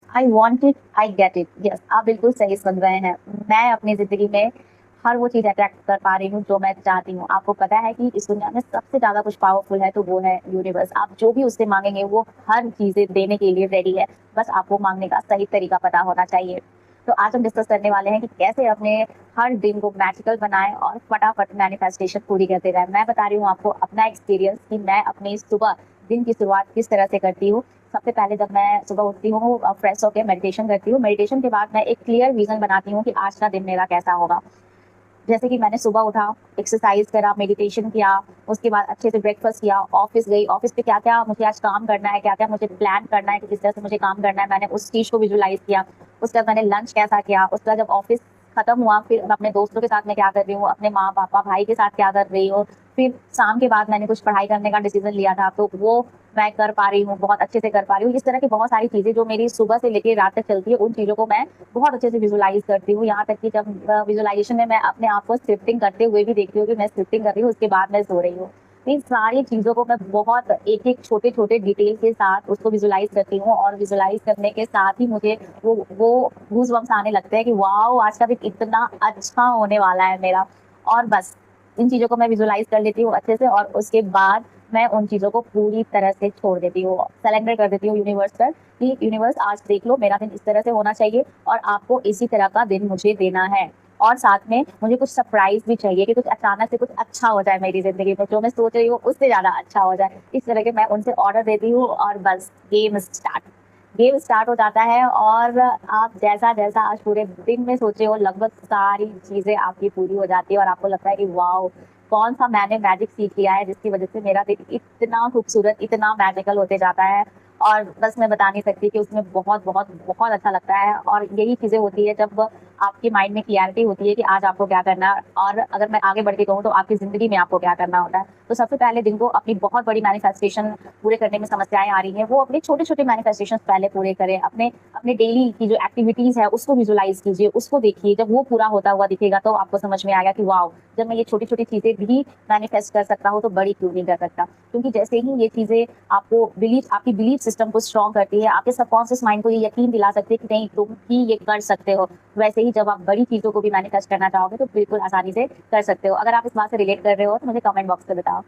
I want it, I get it. Yes, आप बिल्कुल सही सुन रहे हैं। मैं अपनी ज़िंदगी में हर वो चीज़ अट्रैक्ट कर पा रही हूँ जो मैं चाहती हूँ। आपको पता है कि इस दुनिया में सबसे ज़्यादा कुछ पावरफुल है तो वो है यूनिवर्स। आप जो भी उससे माँगेंगे वो हर चीज़ें देने के लिए रेडी है। बस आपको माँगने का सही तरीका पता होना चाहिए। तो आज हम डिस्कस करने वाले हैं कि कैसे अपने हर दिन को मैजिकल बनाएँ और फटाफट मैनिफेस्टेशन पूरी करते जाएँ। मैं बता रही हूँ आपको अपना एक्सपीरियंस कि मैं अपनी सुबह दिन की शुरुआत किस तरह से करती हूँ। सबसे पहले जब मैं सुबह उठती हूँ फ्रेश होके मेडिटेशन करती हूँ। मेडिटेशन के बाद मैं एक क्लियर विज़न बनाती हूँ कि आज का दिन मेरा कैसा होगा। जैसे कि मैंने सुबह उठा, एक्सरसाइज़ करा, मेडिटेशन किया, उसके बाद अच्छे से ब्रेकफ़ास्ट किया, ऑफ़िस गई, ऑफ़िस पे क्या-क्या मुझे आज काम करना है, क्या-क्या मुझे प्लान करना है कि किस तरह से मुझे काम करना है, मैंने उस चीज़ को विज़ुअलाइज़ किया। उसके बाद मैंने लंच कैसा किया, उसके बाद जब ऑफ़िस खत्म हुआ, फिर मैं अपने दोस्तों के साथ मैं क्या कर रही हूँ, अपने माँ-पापा, भाई के साथ क्या कर रही हूँ। फिर शाम के बाद मैंने कुछ पढ़ाई करने का डिसीज़न लिया था, तो वो मैं कर पा रही हूँ, बहुत अच्छे से कर पा रही हूँ। इस तरह की बहुत सारी चीज़ें जो मेरी सुबह से लेके रात तक चलती है, उन चीज़ों को मैं बहुत अच्छे से विजुअलाइज़ करती हूँ। यहाँ तक कि जब विजुअलाइज़ेशन में मैं अपने आप को स्क्रिप्टिंग करते हुए भी देखती हूँ कि मैं स्क्रिप्टिंग कर रही हूँ, उसके बाद मैं सो रही हूँ। तो इन सारी चीज़ों को मैं बहुत एक-एक छोटे-छोटे डिटेल के साथ उसको विजुअलाइज़ करती हूँ और विजुअलाइज़ करने के साथ ही मुझे वो गूज़बम्प्स आने लगते हैं कि वॉव! आज का दिन इतना अच्छा होने वाला है मेरा। और बस इन चीज़ों को मैं विजुअलाइज़ कर लेती हूँ अच्छे से और उसके बाद मैं उन चीज़ों को पूरी तरह से छोड़ देती हूँ, सरेंडर कर देती हूँ यूनिवर्स पर कि यूनिवर्स आज देख लो मेरा दिन इस तरह से होना चाहिए और आपको इसी तरह का दिन मुझे देना है। और साथ में मुझे कुछ सरप्राइज़ भी चाहिए कि कुछ अचानक से कुछ अच्छा हो जाए मेरी ज़िंदगी में, जो मैं सोच रही हूँ उससे ज़्यादा अच्छा हो जाए। इस तरह के मैं उनसे ऑर्डर देती हूँ और बस गेम स्टार्ट। गेम स्टार्ट हो जाता है और आप जैसा-जैसा आज पूरे दिन में सोचे हो लगभग सारी चीज़ें आपकी पूरी हो जाती है और आपको लगता है कि वॉव! कौन-सा मैंने मैजिक सीख लिया है जिसकी वज़ह से मेरा दिन इतना खूबसूरत, इतना मैजिकल होते जाता है। और बस मैं बता नहीं सकती कि उसमें बहुत, बहुत, बहुत अच्छा लगता है और यही चीज़ें होती है जब आपके माइंड में क्लैरिटी होती है कि आज आपको क्या करना है और अगर मैं आगे बढ़ के कहूँ तो आपकी ज़िंदगी में आपको क्या करना होता है। तो सबसे पहले दिन को अपनी बहुत बड़ी मैनिफेस्टेशन पूरे करने में समस्याएँ आ रही हैं, वो अपने छोटे-छोटे मैनिफेस्टेशंस पहले पूरे करें। अपने अपने डेली की जो एक्टिविटीज़ है उसको विजुअलाइज़ कीजिए, उसको देखिए। जब वो पूरा होता हुआ दिखेगा तो आपको समझ में आएगा कि वॉव! जब मैं ये छोटी-छोटी चीज़ें भी मैनिफेस्ट कर सकता हूँ तो बड़ी क्यों नहीं कर सकता। क्योंकि जैसे ही ये चीज़ें आपकी बिलीफ सिस्टम को स्ट्रॉन्ग करती है, आपके सबकॉन्शियस माइंड को ये यकीन दिला सकती है कि नहीं तुम ही ये कर सकते हो। वैसे ही जब आप बड़ी चीज़ों को भी मैनिफेस्ट करना चाहोगे तो बिल्कुल आसानी से कर सकते हो। अगर आप इस बात से रिलेट कर रहे हो तो मुझे कमेंट बॉक्स में बताओ।